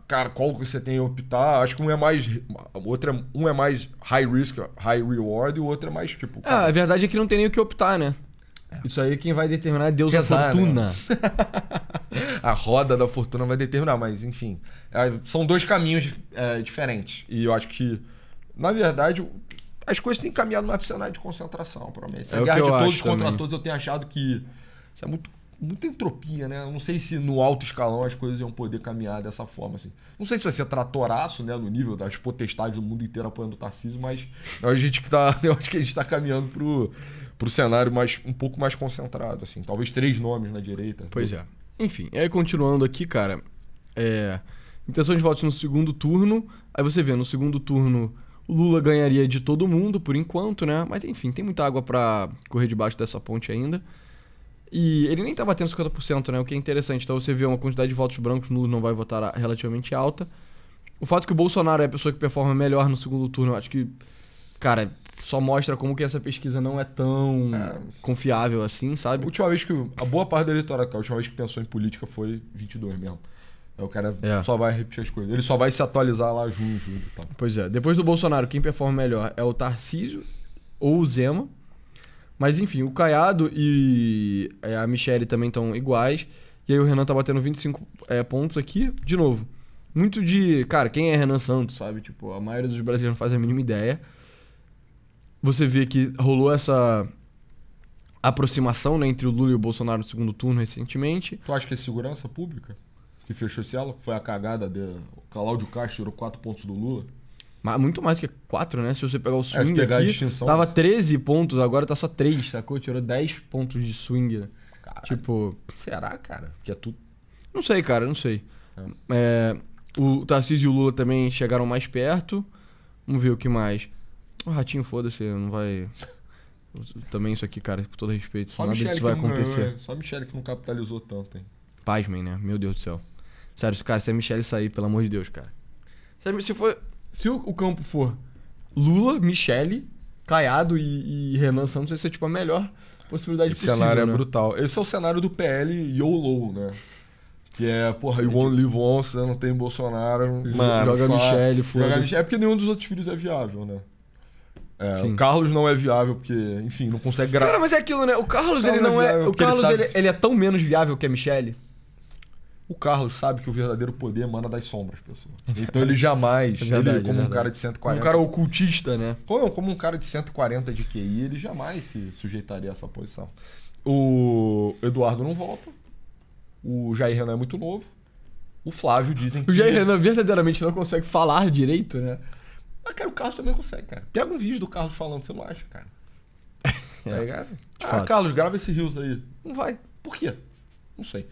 Cara, qual que você tem a optar? Acho que um é mais high risk, high reward, e o outro é mais tipo... Cara, a verdade é que não tem nem o que optar, né? Isso aí quem vai determinar é Deus da fortuna. Né? A roda da fortuna vai determinar, mas enfim. São dois caminhos diferentes. E eu acho que, na verdade, as coisas têm caminhado mais para o cenário de concentração, provavelmente. Essa guerra de todos contra todos, eu tenho achado que isso é muita entropia, né? Eu não sei se no alto escalão as coisas iam poder caminhar dessa forma, assim. Não sei se vai ser tratoraço, né? No nível das potestades do mundo inteiro apoiando o Tarcísio, mas eu acho que a gente tá caminhando pro cenário um pouco mais concentrado, assim. Talvez 3 nomes na direita. Pois é. Enfim, aí continuando aqui, cara, intenção de votos no segundo turno, aí você vê, no segundo turno o Lula ganharia de todo mundo, por enquanto, né? Mas enfim, tem muita água pra correr debaixo dessa ponte ainda. E ele nem tá batendo 50%, né? O que é interessante. Então você vê uma quantidade de votos brancos nulos não vai votar relativamente alta. O fato que o Bolsonaro é a pessoa que performa melhor no segundo turno, eu acho que, cara, só mostra como que essa pesquisa não é tão confiável assim, sabe? A boa parte do eleitorado, a última vez que pensou em política foi 22 mesmo. Aí o cara só vai repetir as coisas. Ele só vai se atualizar lá junho e tal. Pois é. Depois do Bolsonaro, quem performa melhor é o Tarcísio ou o Zema. Mas enfim, o Caiado e a Michelle também estão iguais. E aí o Renan tá batendo 25 pontos aqui. De novo, muito de... Cara, quem é Renan Santos, sabe? Tipo, a maioria dos brasileiros não faz a mínima ideia. Você vê que rolou essa aproximação, né, entre o Lula e o Bolsonaro no segundo turno recentemente. Tu acha que é segurança pública que fechou esse ela? Foi a cagada o Cláudio Castro tirou 4 pontos do Lula? Muito mais do que 4, né? Se você pegar o swing pegar aqui, a distinção, tava 13 pontos, agora tá só 3, sacou? Tirou 10 pontos de swing. Caralho. Tipo... Será, cara? Que é tudo... Não sei, cara, não sei. O Tarcísio e o Lula também chegaram mais perto. Vamos ver o que mais. O Ratinho, foda-se, não vai... Também isso aqui, cara, com todo respeito. Só nada Michele disso vai que não ganhou, acontecer. Só a Michele que não capitalizou tanto, hein? Pasmem, né? Meu Deus do céu. Sério, cara, se a Michelle sair, pelo amor de Deus, cara. Se o campo for Lula, Michele, Caiado e Renan Santos, vai ser tipo a melhor possibilidade Esse possível, cenário né? é brutal. Esse é o cenário do PL YOLO, né? Que é, porra, you won't live once, não tem Bolsonaro. Mano, Joga só- Michele, Joga foda-se. Michele. É porque nenhum dos outros filhos é viável, né? Sim. O Carlos não é viável porque, enfim, não consegue Cara, gravar. mas é aquilo, né? O Carlos, ele Carlos não é é... viável, O porque ele Carlos, sabe- ele é tão menos viável que a Michelle. O Carlos sabe que o verdadeiro poder emana das sombras, pessoal. Então ele jamais, É verdade, ele como é um verdade. cara de 140... Um cara ocultista, né? Como um cara de 140 de QI, ele jamais se sujeitaria a essa posição. O Eduardo não volta. O Jair Renan é muito novo. O Flávio dizem que... O Jair Renan verdadeiramente não consegue falar direito, né? Mas, cara, o Carlos também consegue, cara. Pega um vídeo do Carlos falando, você não acha, cara? Tá ligado? fato. Carlos, grava esse Rios aí. Não vai. Por quê? Não sei.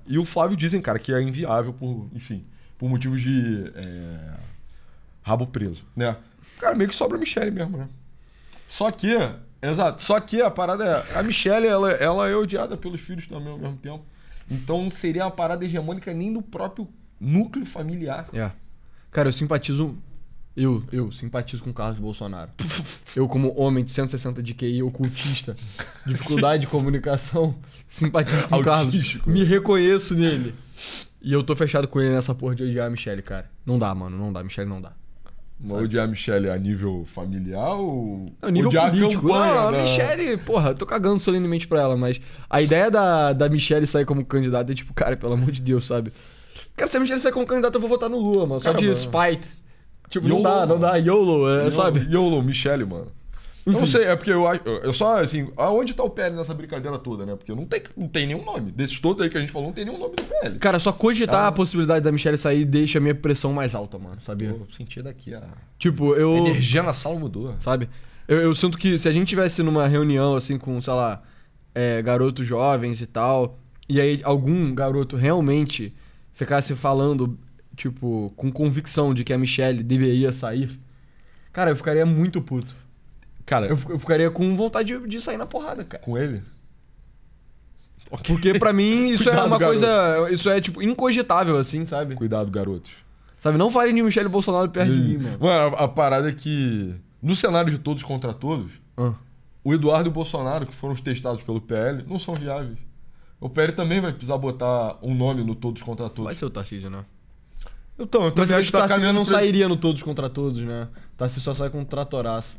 E o Flávio dizem, cara, que é inviável por, enfim, por motivos de rabo preso, né? Cara, meio que sobra a Michelle mesmo, né? Só que a parada é... A Michelle, ela é odiada pelos filhos também ao mesmo tempo. Então não seria uma parada hegemônica nem do próprio núcleo familiar. É. Cara, eu simpatizo... Eu simpatizo com o Carlos Bolsonaro. Eu, como homem de 160 de QI, ocultista, dificuldade de comunicação, simpatizo com o Carlos. Autístico. Me reconheço nele. E eu tô fechado com ele nessa porra de odiar a Michelle, cara. Não dá, mano. Não dá. Michelle não dá. Mas odiar a Michelle a nível familiar ou É o nível odiar político. a campanha? Não, a da- Michelle, porra, eu tô cagando solenemente pra ela, mas a ideia da Michelle sair como candidata é tipo, cara, pelo amor de Deus, sabe? Cara, se a Michelle sair como candidata, eu vou votar no Lula, mano. Só Cara, de mano. spite. Tipo, YOLO, não dá, YOLO, sabe? YOLO, Michelle, mano. Eu não sei, é porque eu só, assim, aonde tá o PL nessa brincadeira toda, né? Porque não tem nenhum nome. Desses todos aí que a gente falou, não tem nenhum nome do PL. Cara, só cogitar a possibilidade da Michelle sair deixa a minha pressão mais alta, mano, sabia? Eu senti daqui a Tipo, a eu... energia na sala mudou. Sabe? Eu sinto que se a gente tivesse numa reunião, assim, com, sei lá, garotos jovens e tal, e aí algum garoto realmente ficasse falando, tipo, com convicção de que a Michelle deveria sair, cara, eu ficaria muito puto. Cara, Eu ficaria com vontade de sair na porrada, cara. com ele? Porque pra mim isso é Cuidado, uma garoto. coisa... Isso é, tipo, incogitável, assim, sabe? Cuidado, garotos. Sabe? Não fale de Michelle Bolsonaro perto de mim, mano. Mano, a parada é que no cenário de todos contra todos, Ah. o Eduardo e o Bolsonaro, que foram os testados pelo PL, não são viáveis. O PL também vai precisar botar um nome no todos contra todos. Vai ser o Tarcísio, né? Então, eu Mas também eu acho que tá Tarcísio caminhando não pra- sairia no todos contra todos, né? Tarcísio só sai com um tratoraço.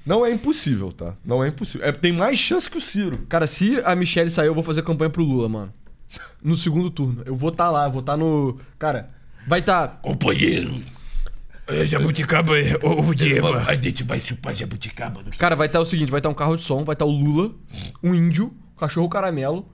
Não é impossível, tá? Não é impossível. Tem mais chance que o Ciro. Cara, se a Michelle sair, eu vou fazer campanha pro Lula, mano. No segundo turno. Eu vou estar lá, vou estar no... Cara, vai estar... Companheiro, jabuticaba ou dieba. A gente vai chupar jabuticaba. Cara, vai estar o seguinte, vai estar um carro de som, vai estar o Lula, um índio, um cachorro caramelo,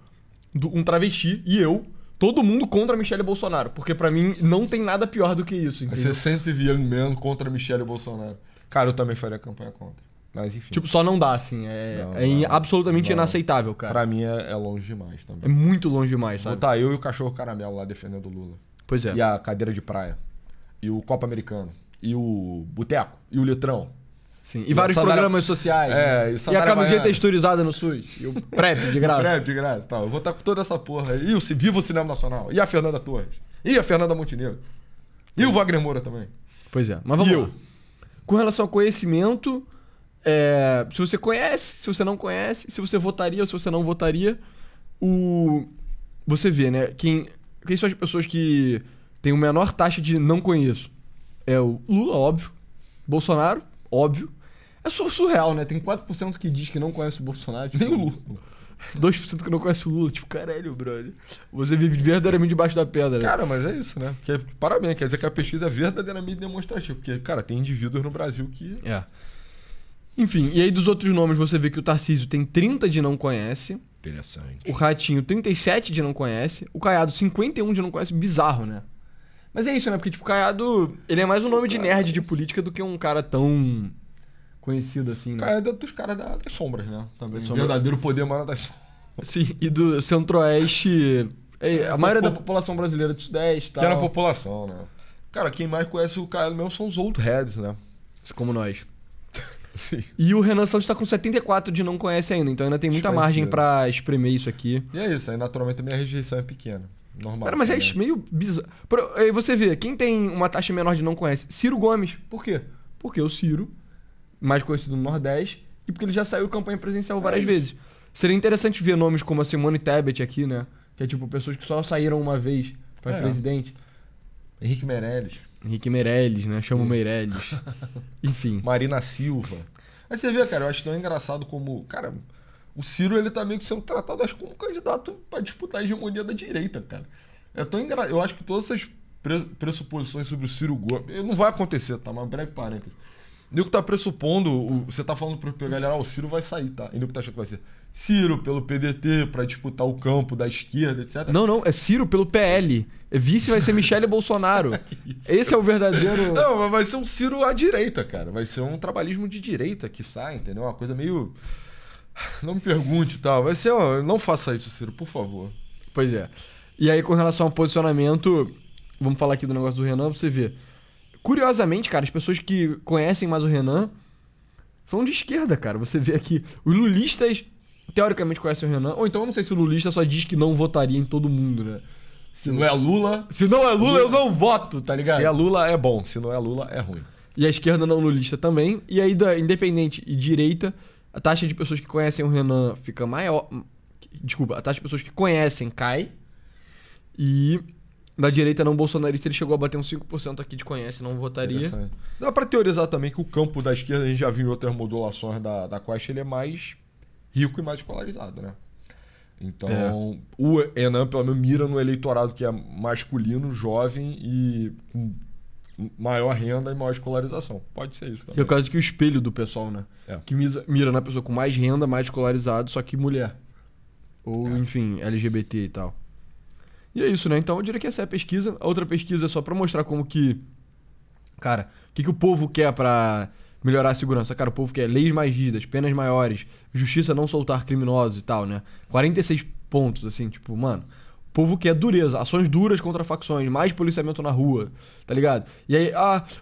um travesti e eu. Todo mundo contra a Michelle Bolsonaro. Porque pra mim não tem nada pior do que isso, Vai entendeu? ser Sensitive Young Man contra Michelle Bolsonaro. Cara, eu também faria campanha contra. Mas enfim. Tipo, só não dá, assim. Não, absolutamente não. inaceitável, cara. Pra mim é longe demais É também. muito longe demais, Vou sabe? tá eu e o cachorro caramelo lá defendendo o Lula. Pois é. E a cadeira de praia. E o Copa Americano. E o Boteco. E o Litrão. Sim. E vários sandália- programas sociais. É, né? e E a sandália camiseta havaiana. texturizada no SUS. E o PrEP de graça. Pré, de graça. Tá, eu vou estar com toda essa porra aí. E Viva o Cinema Nacional. E a Fernanda Torres. E a Fernanda Montenegro. E o Wagner Moura também. Pois é. Mas vamos E lá. eu? Com relação ao conhecimento, se você conhece, se você não conhece, se você votaria ou se você não votaria, você vê, né? Quem são as pessoas que têm a menor taxa de não conheço? É o Lula, óbvio. Bolsonaro, óbvio. É surreal, né? Tem 4% que diz que não conhece o Bolsonaro. Tipo, Nem o Lula. 2% que não conhece o Lula. Tipo, caralho, brother. Você vive verdadeiramente debaixo da pedra. Cara, mas é isso, né? Parabéns, quer dizer que a pesquisa é verdadeiramente demonstrativa. Porque, cara, tem indivíduos no Brasil que... É. Enfim, e aí dos outros nomes você vê que o Tarcísio tem 30 de não conhece, Interessante. o Ratinho 37 de não conhece, o Caiado 51 de não conhece, bizarro, né? Mas é isso, né? Porque, tipo, o Caiado, ele é mais um nome de nerd de política do que um cara tão conhecido assim, né? Cara, é dos caras das sombras, né? Também. Sombra. Verdadeiro poder emana das sombras. Sim, e do Centro-Oeste, a maioria da população brasileira do Sudeste e tal. Pequena população, né? Cara, quem mais conhece o Caiado mesmo são os old heads, né? Como nós. Sim. E o Renan Santos tá com 74 de não conhece ainda, então ainda tem muita margem pra espremer isso aqui. E é isso, aí naturalmente também a rejeição é pequena. Normal. Cara, mas é né? meio bizarro. Aí você vê, quem tem uma taxa menor de não conhece? Ciro Gomes. Por quê? Porque o Ciro, mais conhecido no Nordeste, e porque ele já saiu campanha presencial várias vezes. Seria interessante ver nomes como a Simone Tebet aqui, né? Que é tipo pessoas que só saíram uma vez pra presidente. Henrique Meirelles. Henrique Meirelles, né? Chamo Meirelles. Enfim. Marina Silva. Aí você vê, cara, eu acho tão engraçado como... Cara, o Ciro, ele tá meio que sendo tratado, acho, como um candidato pra disputar a hegemonia da direita, cara. É tão engraçado. Eu acho que todas essas pressuposições sobre o Ciro Gomes... Não vai acontecer, tá? Mas um breve parênteses. O nego tá pressupondo... Você tá falando pra galera, o Ciro vai sair, tá? E o nego tá achando que vai ser Ciro pelo PDT pra disputar o campo da esquerda, etc. Não, é Ciro pelo PL. Vice vai ser Michele Bolsonaro. Esse é o verdadeiro... Não, mas vai ser um Ciro à direita, cara. Vai ser um trabalhismo de direita que sai, entendeu? Uma coisa meio... Não me pergunte e tal. Vai ser... Não faça isso, Ciro, por favor. Pois é. E aí, com relação ao posicionamento... Vamos falar aqui do negócio do Renan, você vê. Curiosamente, cara, as pessoas que conhecem mais o Renan são de esquerda, cara. Você vê aqui, os lulistas teoricamente conhecem o Renan. Ou então, eu não sei se o lulista só diz que não votaria em todo mundo, né? Se não é Lula... Se não é Lula, eu não voto, tá ligado? Se é Lula, é bom. Se não é Lula, é ruim. E a esquerda não lulista também. E aí, da independente e direita, a taxa de pessoas que conhecem o Renan fica maior... Desculpa, a taxa de pessoas que conhecem cai. E... Da direita não bolsonarista, ele chegou a bater uns 5% aqui de conhece, não votaria. Dá pra teorizar também que o campo da esquerda, a gente já viu em outras modulações da Quest, ele é mais rico e mais escolarizado, né? Então, o Renan, pelo menos, mira no eleitorado que é masculino, jovem e com maior renda e maior escolarização. Pode ser isso também. Que é o caso que o espelho do pessoal, né? É. Que mira na pessoa com mais renda, mais escolarizado, só que mulher. Ou, enfim, LGBT e tal. E é isso, né? Então eu diria que essa é a pesquisa. A outra pesquisa é só pra mostrar como que... Cara, o que o povo quer pra melhorar a segurança? Cara, o povo quer leis mais rígidas, penas maiores, justiça não soltar criminosos e tal, né? 46 pontos, assim, tipo, mano... O povo quer dureza, ações duras contra facções, mais policiamento na rua, tá ligado? E aí,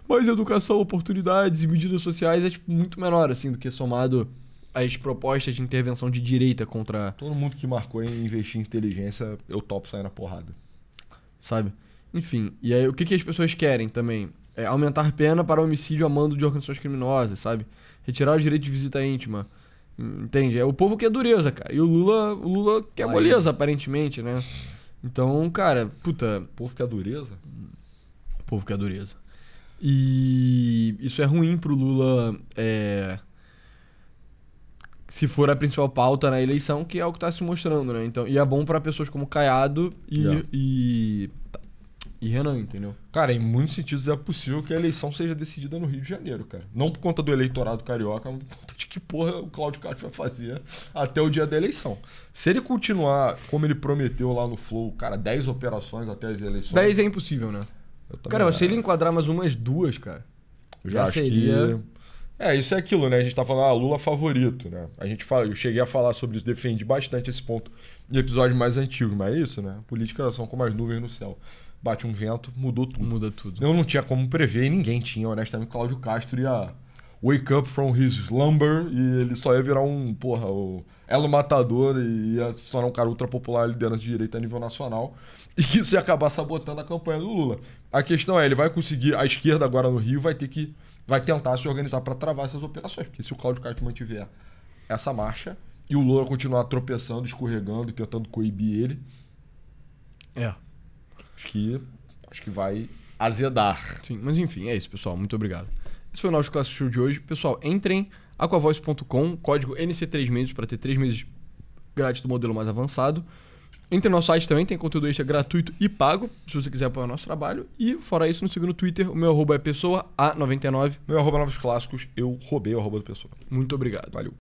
mais educação, oportunidades e medidas sociais é, tipo, muito menor, assim, do que somado às propostas de intervenção de direita contra... Todo mundo que marcou em investir em inteligência, eu topo sair na porrada. Sabe? Enfim, e aí o que as pessoas querem também? É aumentar pena para homicídio a mando de organizações criminosas, sabe? Retirar o direito de visita íntima. Entende? É o povo quer dureza, cara. E o Lula quer moleza, aparentemente, né? Então, cara, puta... O povo quer dureza? O povo quer dureza. E isso é ruim pro Lula, se for a principal pauta na eleição, que é o que tá se mostrando, né? Então, e é bom pra pessoas como Caiado e Renan, entendeu? Cara, em muitos sentidos é possível que a eleição seja decidida no Rio de Janeiro, cara. Não por conta do eleitorado carioca, mas por conta de que porra o Cláudio Castro vai fazer até o dia da eleição. Se ele continuar como ele prometeu lá no Flow, cara, 10 operações até as eleições... 10 é impossível, né? Cara, se ele enquadrar mais umas 2, cara, eu já acho seria... isso é aquilo, né? A gente tá falando, Lula favorito, né? Eu cheguei a falar sobre isso, defendi bastante esse ponto em episódios mais antigos, mas é isso, né? Políticas são como as nuvens no céu. Bate um vento, mudou tudo. Muda tudo. Eu não tinha como prever, e ninguém tinha, honestamente. Cláudio Castro ia wake up from his slumber e ele só ia virar o elo matador e ia se tornar um cara ultra popular, liderança de direita a nível nacional, e que isso ia acabar sabotando a campanha do Lula. A questão é, ele vai conseguir, a esquerda agora no Rio vai tentar se organizar para travar essas operações, porque se o Cláudio Castro mantiver essa marcha e o Lula continuar tropeçando, escorregando e tentando coibir ele, acho que vai azedar. Sim, mas enfim, é isso, pessoal. Muito obrigado. Esse foi o nosso Classic Show de hoje. Pessoal, entrem aquavoice.com, código NC3 meses para ter 3 meses grátis do modelo mais avançado. Entre no nosso site também, tem conteúdo extra gratuito e pago, se você quiser apoiar o nosso trabalho. E fora isso, nos siga no Twitter. O meu arroba é pessoa A99. Meu arroba novos clássicos, eu roubei o arroba do pessoa. Muito obrigado. Valeu.